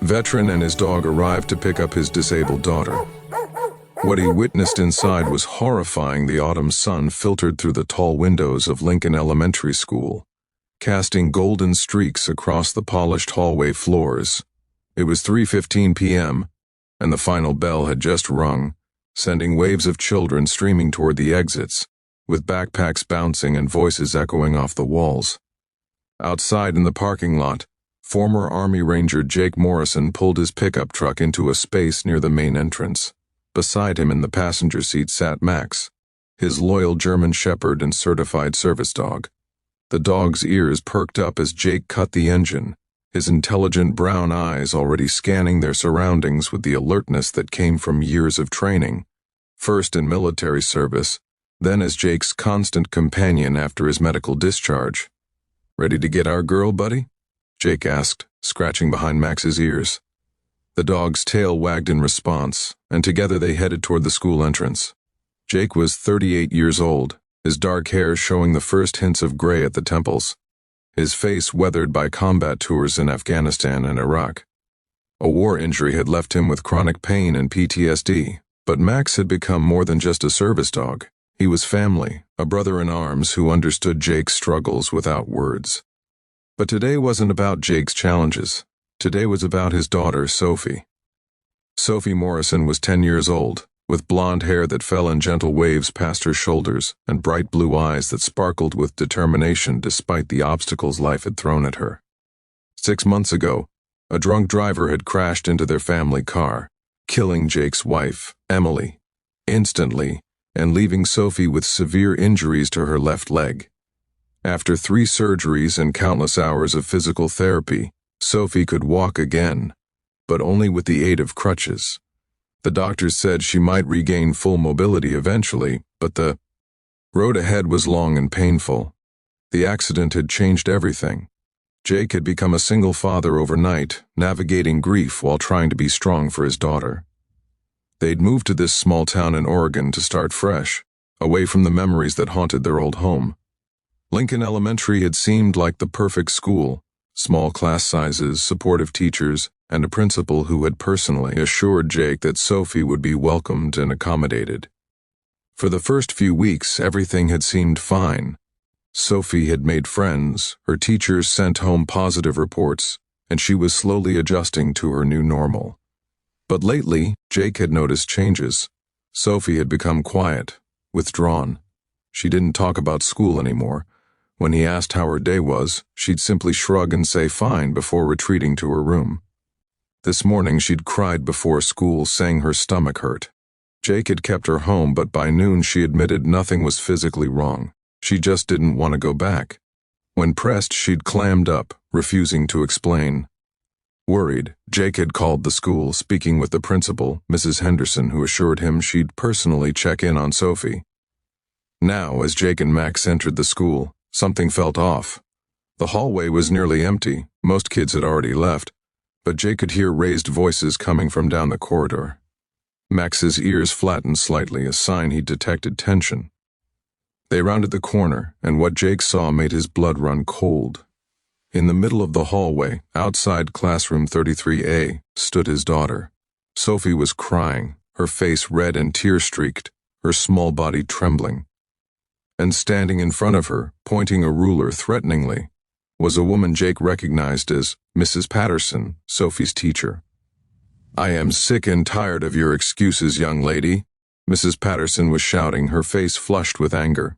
Veteran and his dog arrived to pick up his disabled daughter. What he witnessed inside was horrifying. The autumn sun filtered through the tall windows of Lincoln Elementary School, casting golden streaks across the polished hallway floors. It was 3:15 p.m., and the final bell had just rung, sending waves of children streaming toward the exits, with backpacks bouncing and voices echoing off the walls. Outside in the parking lot, former Army Ranger Jake Morrison pulled his pickup truck into a space near the main entrance. Beside him in the passenger seat sat Max, his loyal German Shepherd and certified service dog. The dog's ears perked up as Jake cut the engine, his intelligent brown eyes already scanning their surroundings with the alertness that came from years of training, first in military service, then as Jake's constant companion after his medical discharge. "Ready to get our girl, buddy?" Jake asked, scratching behind Max's ears. The dog's tail wagged in response, and together they headed toward the school entrance. Jake was 38 years old, his dark hair showing the first hints of gray at the temples, his face weathered by combat tours in Afghanistan and Iraq. A war injury had left him with chronic pain and PTSD, but Max had become more than just a service dog. He was family, a brother in arms who understood Jake's struggles without words. But today wasn't about Jake's challenges. Today was about his daughter, Sophie. Sophie Morrison was 10 years old, with blonde hair that fell in gentle waves past her shoulders and bright blue eyes that sparkled with determination despite the obstacles life had thrown at her. 6 months ago, a drunk driver had crashed into their family car, killing Jake's wife, Emily, instantly, and leaving Sophie with severe injuries to her left leg. After 3 surgeries and countless hours of physical therapy, Sophie could walk again, but only with the aid of crutches. The doctors said she might regain full mobility eventually, but the road ahead was long and painful. The accident had changed everything. Jake had become a single father overnight, navigating grief while trying to be strong for his daughter. They'd moved to this small town in Oregon to start fresh, away from the memories that haunted their old home. Lincoln Elementary had seemed like the perfect school. Small class sizes, supportive teachers, and a principal who had personally assured Jake that Sophie would be welcomed and accommodated. For the first few weeks, everything had seemed fine. Sophie had made friends, her teachers sent home positive reports, and she was slowly adjusting to her new normal. But lately, Jake had noticed changes. Sophie had become quiet, withdrawn. She didn't talk about school anymore. When he asked how her day was, she'd simply shrug and say fine before retreating to her room. This morning she'd cried before school, saying her stomach hurt. Jake had kept her home, but by noon she admitted nothing was physically wrong. She just didn't want to go back. When pressed, she'd clammed up, refusing to explain. Worried, Jake had called the school, speaking with the principal, Mrs. Henderson, who assured him she'd personally check in on Sophie. Now, as Jake and Max entered the school, something felt off. The hallway was nearly empty, most kids had already left, but Jake could hear raised voices coming from down the corridor. Max's ears flattened slightly, a sign he'd detected tension. They rounded the corner, and what Jake saw made his blood run cold. In the middle of the hallway, outside classroom 33A, stood his daughter. Sophie was crying, her face red and tear-streaked, her small body trembling. And standing in front of her, pointing a ruler threateningly, was a woman Jake recognized as Mrs. Patterson, Sophie's teacher. "I am sick and tired of your excuses, young lady," Mrs. Patterson was shouting, her face flushed with anger.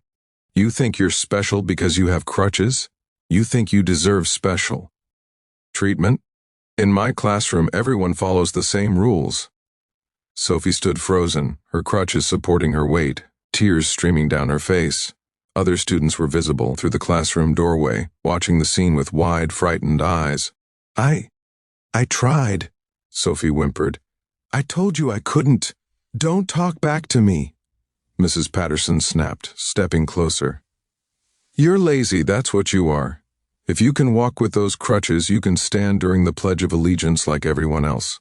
"You think you're special because you have crutches? You think you deserve special treatment? In my classroom, everyone follows the same rules." Sophie stood frozen, her crutches supporting her weight, tears streaming down her face. Other students were visible through the classroom doorway, watching the scene with wide, frightened eyes. I tried," Sophie whimpered. "I told you I couldn't. Don't talk back to me," Mrs. Patterson snapped, stepping closer. "You're lazy, that's what you are. If you can walk with those crutches, you can stand during the Pledge of Allegiance like everyone else.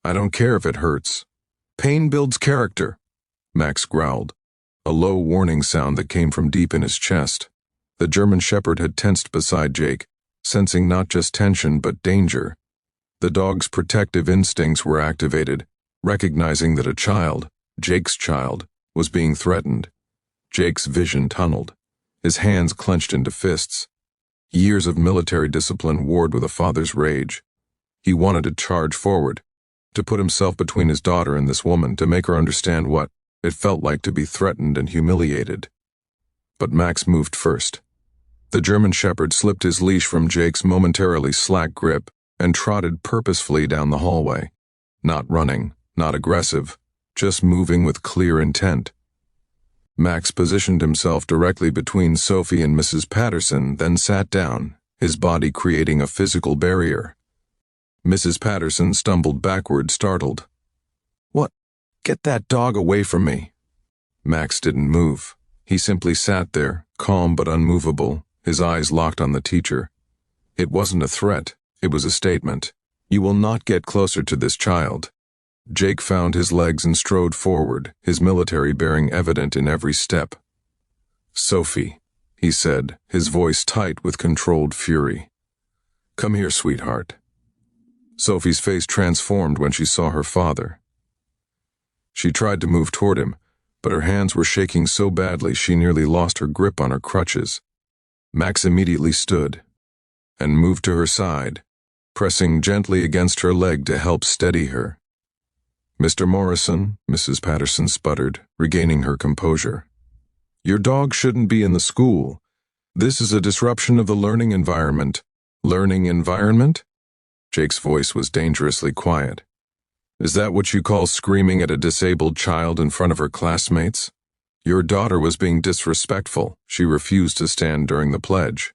I don't care if it hurts. Pain builds character," Max growled, a low warning sound that came from deep in his chest. The German Shepherd had tensed beside Jake, sensing not just tension but danger. The dog's protective instincts were activated, recognizing that a child, Jake's child, was being threatened. Jake's vision tunneled, his hands clenched into fists. Years of military discipline warred with a father's rage. He wanted to charge forward, to put himself between his daughter and this woman, to make her understand what it felt like to be threatened and humiliated. But Max moved first. The German Shepherd slipped his leash from Jake's momentarily slack grip and trotted purposefully down the hallway. Not running, not aggressive, just moving with clear intent. Max positioned himself directly between Sophie and Mrs. Patterson, then sat down, his body creating a physical barrier. Mrs. Patterson stumbled backward, startled. "What? Get that dog away from me." Max didn't move. He simply sat there, calm but unmovable, his eyes locked on the teacher. It wasn't a threat, it was a statement. "You will not get closer to this child." Jake found his legs and strode forward, his military bearing evident in every step. "Sophie," he said, his voice tight with controlled fury. "Come here, sweetheart." Sophie's face transformed when she saw her father. She tried to move toward him, but her hands were shaking so badly she nearly lost her grip on her crutches. Max immediately stood and moved to her side, pressing gently against her leg to help steady her. "Mr. Morrison," Mrs. Patterson sputtered, regaining her composure. "Your dog shouldn't be in the school. This is a disruption of the learning environment." "Learning environment?" Jake's voice was dangerously quiet. "Is that what you call screaming at a disabled child in front of her classmates? Your daughter was being disrespectful. She refused to stand during the pledge.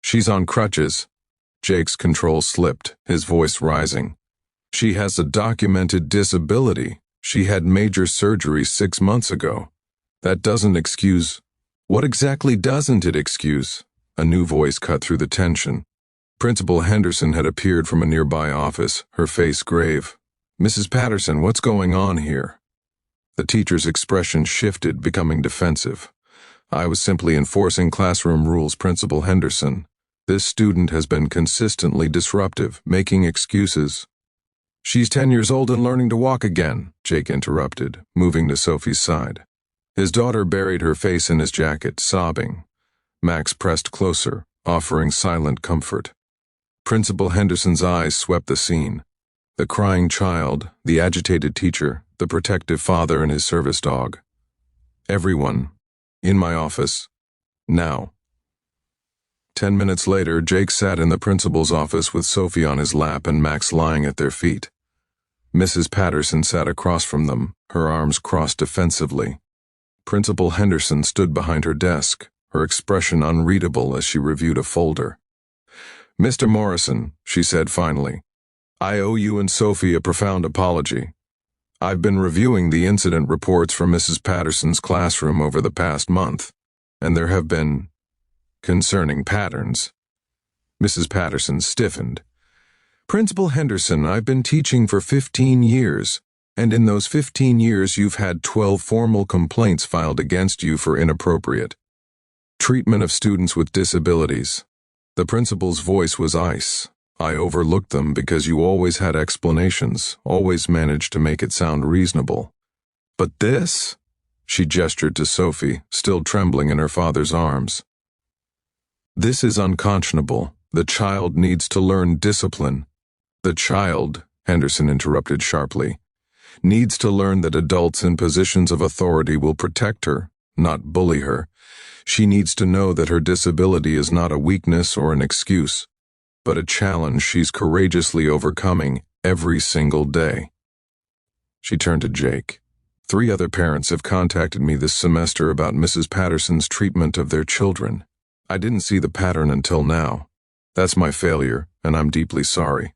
She's on crutches." Jake's control slipped, his voice rising. "She has a documented disability. She had major surgery 6 months ago. That doesn't excuse—" "What exactly doesn't it excuse?" A new voice cut through the tension. Principal Henderson had appeared from a nearby office, her face grave. "Mrs. Patterson, what's going on here?" The teacher's expression shifted, becoming defensive. "I was simply enforcing classroom rules, Principal Henderson. This student has been consistently disruptive, making excuses." "She's 10 years old and learning to walk again," Jake interrupted, moving to Sophie's side. His daughter buried her face in his jacket, sobbing. Max pressed closer, offering silent comfort. Principal Henderson's eyes swept the scene. The crying child, the agitated teacher, the protective father and his service dog. "Everyone, in my office, now." 10 minutes later, Jake sat in the principal's office with Sophie on his lap and Max lying at their feet. Mrs. Patterson sat across from them, her arms crossed defensively. Principal Henderson stood behind her desk, her expression unreadable as she reviewed a folder. "Mr. Morrison," she said finally, "I owe you and Sophie a profound apology. I've been reviewing the incident reports from Mrs. Patterson's classroom over the past month, and there have been concerning patterns." Mrs. Patterson stiffened. "Principal Henderson, I've been teaching for 15 years, and in those 15 years you've had 12 formal complaints filed against you for inappropriate treatment of students with disabilities." The principal's voice was ice. "I overlooked them because you always had explanations, always managed to make it sound reasonable. But this," she gestured to Sophie, still trembling in her father's arms. "This is unconscionable. The child needs to learn discipline." "The child," Henderson interrupted sharply, "needs to learn that adults in positions of authority will protect her, not bully her. She needs to know that her disability is not a weakness or an excuse, but a challenge she's courageously overcoming every single day." She turned to Jake. 3 other parents have contacted me this semester about Mrs. Patterson's treatment of their children. I didn't see the pattern until now. That's my failure, and I'm deeply sorry."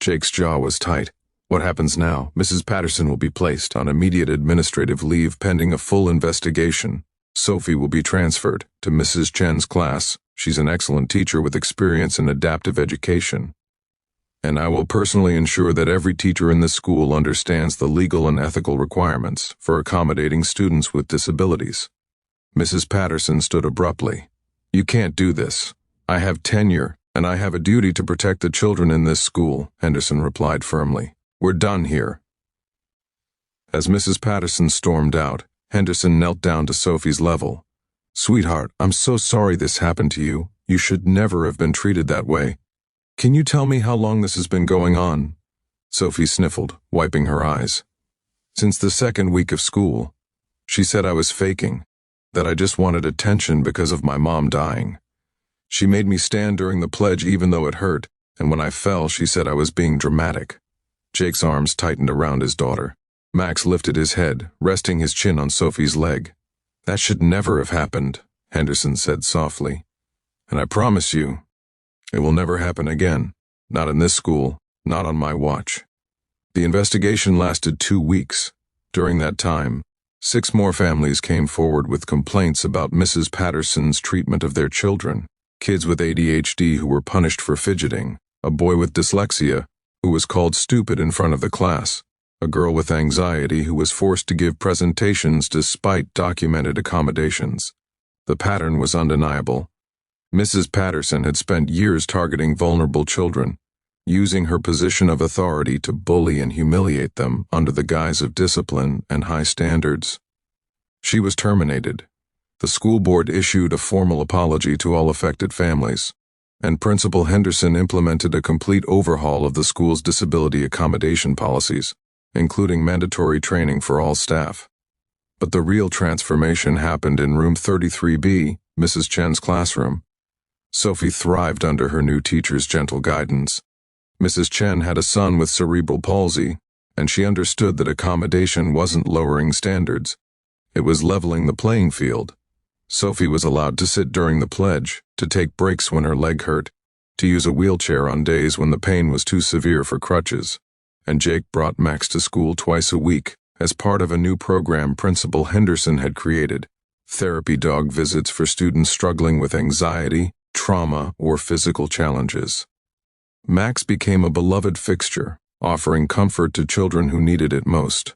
Jake's jaw was tight. "What happens now?" "Mrs. Patterson will be placed on immediate administrative leave pending a full investigation. Sophie will be transferred to Mrs. Chen's class. She's an excellent teacher with experience in adaptive education. And I will personally ensure that every teacher in this school understands the legal and ethical requirements for accommodating students with disabilities." Mrs. Patterson stood abruptly. "You can't do this. I have tenure, And I have a duty to protect the children in this school, Henderson replied firmly. We're done here. As Mrs. Patterson stormed out, Henderson knelt down to Sophie's level. Sweetheart, I'm so sorry this happened to you. You should never have been treated that way. Can you tell me how long this has been going on? Sophie sniffled, wiping her eyes. Since the second week of school. She said I was faking, that I just wanted attention because of my mom dying. She made me stand during the pledge even though it hurt, and when I fell, she said I was being dramatic. Jake's arms tightened around his daughter. Max lifted his head, resting his chin on Sophie's leg. That should never have happened, Henderson said softly. And I promise you, it will never happen again. Not in this school, not on my watch. The investigation lasted 2 weeks. During that time, 6 more families came forward with complaints about Mrs. Patterson's treatment of their children. Kids with ADHD who were punished for fidgeting, a boy with dyslexia who was called stupid in front of the class, a girl with anxiety who was forced to give presentations despite documented accommodations. The pattern was undeniable. Mrs. Patterson had spent years targeting vulnerable children, using her position of authority to bully and humiliate them under the guise of discipline and high standards. She was terminated. The school board issued a formal apology to all affected families, and Principal Henderson implemented a complete overhaul of the school's disability accommodation policies, including mandatory training for all staff. But the real transformation happened in room 33B, Mrs. Chen's classroom. Sophie thrived under her new teacher's gentle guidance. Mrs. Chen had a son with cerebral palsy, and she understood that accommodation wasn't lowering standards. It was leveling the playing field. Sophie was allowed to sit during the pledge, to take breaks when her leg hurt, to use a wheelchair on days when the pain was too severe for crutches. And Jake brought Max to school twice a week as part of a new program Principal Henderson had created, therapy dog visits for students struggling with anxiety, trauma, or physical challenges. Max became a beloved fixture, offering comfort to children who needed it most.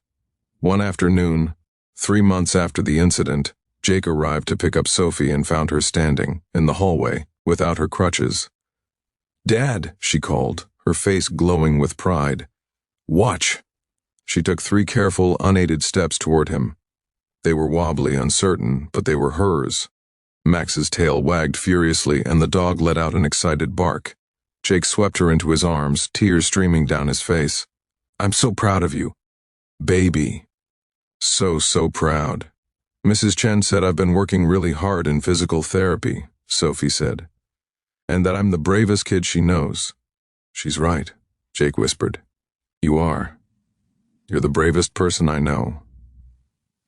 One afternoon, 3 months after the incident, Jake arrived to pick up Sophie and found her standing, in the hallway, without her crutches. Dad, she called, her face glowing with pride. Watch. She took 3 careful, unaided steps toward him. They were wobbly, uncertain, but they were hers. Max's tail wagged furiously, and the dog let out an excited bark. Jake swept her into his arms, tears streaming down his face. I'm so proud of you. Baby. So proud. Mrs. Chen said I've been working really hard in physical therapy, Sophie said. And that I'm the bravest kid she knows. She's right, Jake whispered. You are. You're the bravest person I know.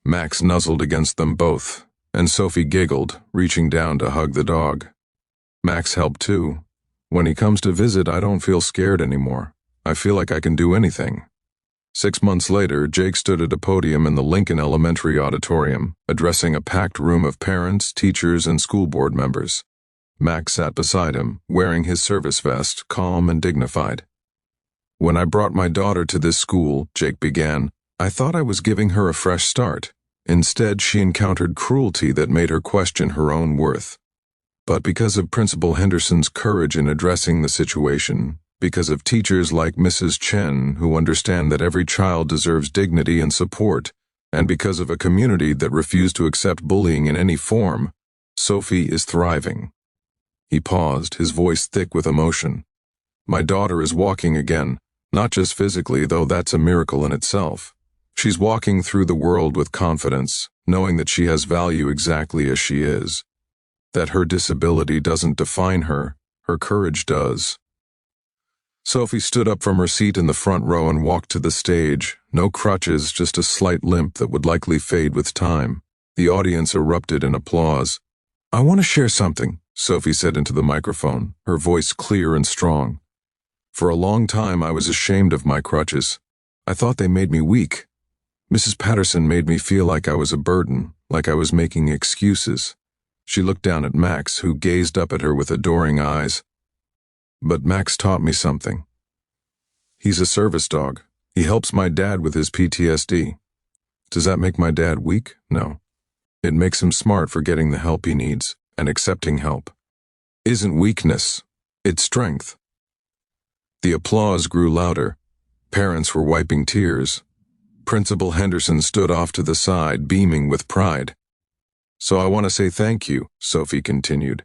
Max nuzzled against them both, and Sophie giggled, reaching down to hug the dog. Max helped too. When he comes to visit, I don't feel scared anymore. I feel like I can do anything. 6 months later, Jake stood at a podium in the Lincoln Elementary auditorium, addressing a packed room of parents, teachers, and school board members. Max sat beside him, wearing his service vest, calm and dignified. When I brought my daughter to this school, Jake began, I thought I was giving her a fresh start. Instead, she encountered cruelty that made her question her own worth. But because of Principal Henderson's courage in addressing the situation, because of teachers like Mrs. Chen who understand that every child deserves dignity and support, and because of a community that refused to accept bullying in any form, Sophie is thriving. He paused, his voice thick with emotion. My daughter is walking again, not just physically, though that's a miracle in itself. She's walking through the world with confidence, knowing that she has value exactly as she is. That her disability doesn't define her, her courage does. Sophie stood up from her seat in the front row and walked to the stage, no crutches, just a slight limp that would likely fade with time. The audience erupted in applause. I want to share something, Sophie said into the microphone, her voice clear and strong. For a long time I was ashamed of my crutches. I thought they made me weak. Mrs. Patterson made me feel like I was a burden, like I was making excuses. She looked down at Max, who gazed up at her with adoring eyes. But Max taught me something. He's a service dog. He helps my dad with his PTSD. Does that make my dad weak? No. It makes him smart for getting the help he needs and accepting help. Isn't weakness. It's strength. The applause grew louder. Parents were wiping tears. Principal Henderson stood off to the side, beaming with pride. "So I want to say thank you," Sophie continued.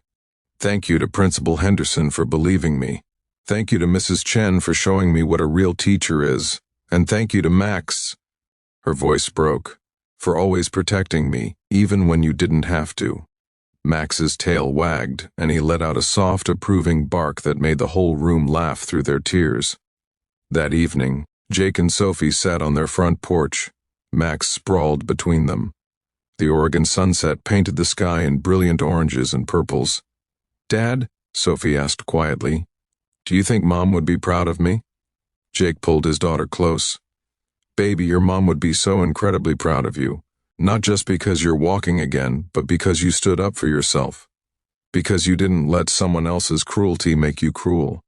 "Thank you to Principal Henderson for believing me. Thank you to Mrs. Chen for showing me what a real teacher is. And thank you to Max," her voice broke, "for always protecting me, even when you didn't have to." Max's tail wagged, and he let out a soft, approving bark that made the whole room laugh through their tears. That evening, Jake and Sophie sat on their front porch. Max sprawled between them. The Oregon sunset painted the sky in brilliant oranges and purples. "Dad," Sophie asked quietly, "do you think Mom would be proud of me?" Jake pulled his daughter close. "Baby, your mom would be so incredibly proud of you. Not just because you're walking again, but because you stood up for yourself. Because you didn't let someone else's cruelty make you cruel.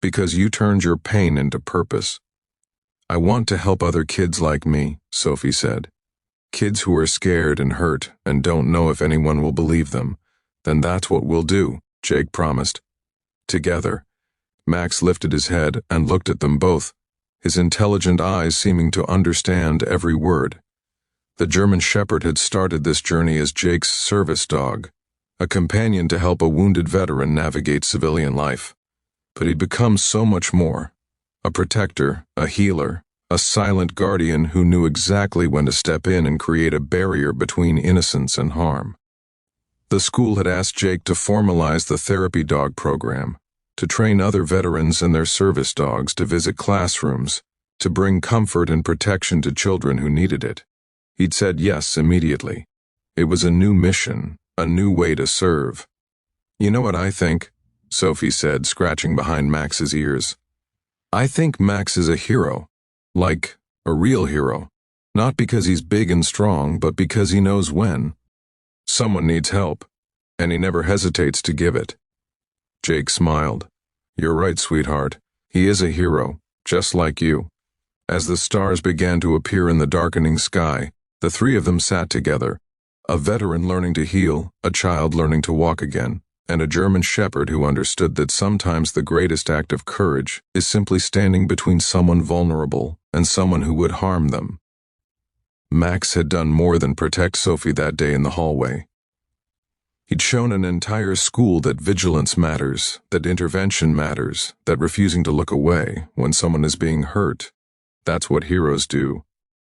Because you turned your pain into purpose." "I want to help other kids like me," Sophie said. "Kids who are scared and hurt and don't know if anyone will believe them. Then that's what we'll do," Jake promised. Together, Max lifted his head and looked at them both, his intelligent eyes seeming to understand every word. The German Shepherd had started this journey as Jake's service dog, a companion to help a wounded veteran navigate civilian life. But he'd become so much more: a protector, a healer, a silent guardian who knew exactly when to step in and create a barrier between innocence and harm. The school had asked Jake to formalize the therapy dog program, to train other veterans and their service dogs to visit classrooms, to bring comfort and protection to children who needed it. He'd said yes immediately. It was a new mission, a new way to serve. "You know what I think?" Sophie said, scratching behind Max's ears. "I think Max is a hero. Like, a real hero. Not because he's big and strong, but because he knows when. Someone needs help, and he never hesitates to give it." Jake smiled. "You're right, sweetheart. He is a hero, just like you." As the stars began to appear in the darkening sky, the three of them sat together, a veteran learning to heal, a child learning to walk again, and a German Shepherd who understood that sometimes the greatest act of courage is simply standing between someone vulnerable and someone who would harm them. Max had done more than protect Sophie that day in the hallway. He'd shown an entire school that vigilance matters, that intervention matters, that refusing to look away when someone is being hurt, that's what heroes do.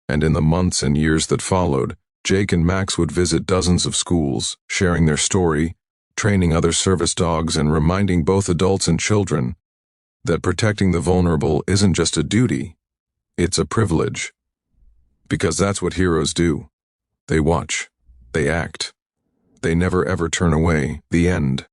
And in the months and years that followed, Jake and Max would visit dozens of schools, sharing their story, training other service dogs, and reminding both adults and children that protecting the vulnerable isn't just a duty, it's a privilege. Because that's what heroes do. They watch. They act. They never ever turn away. The end.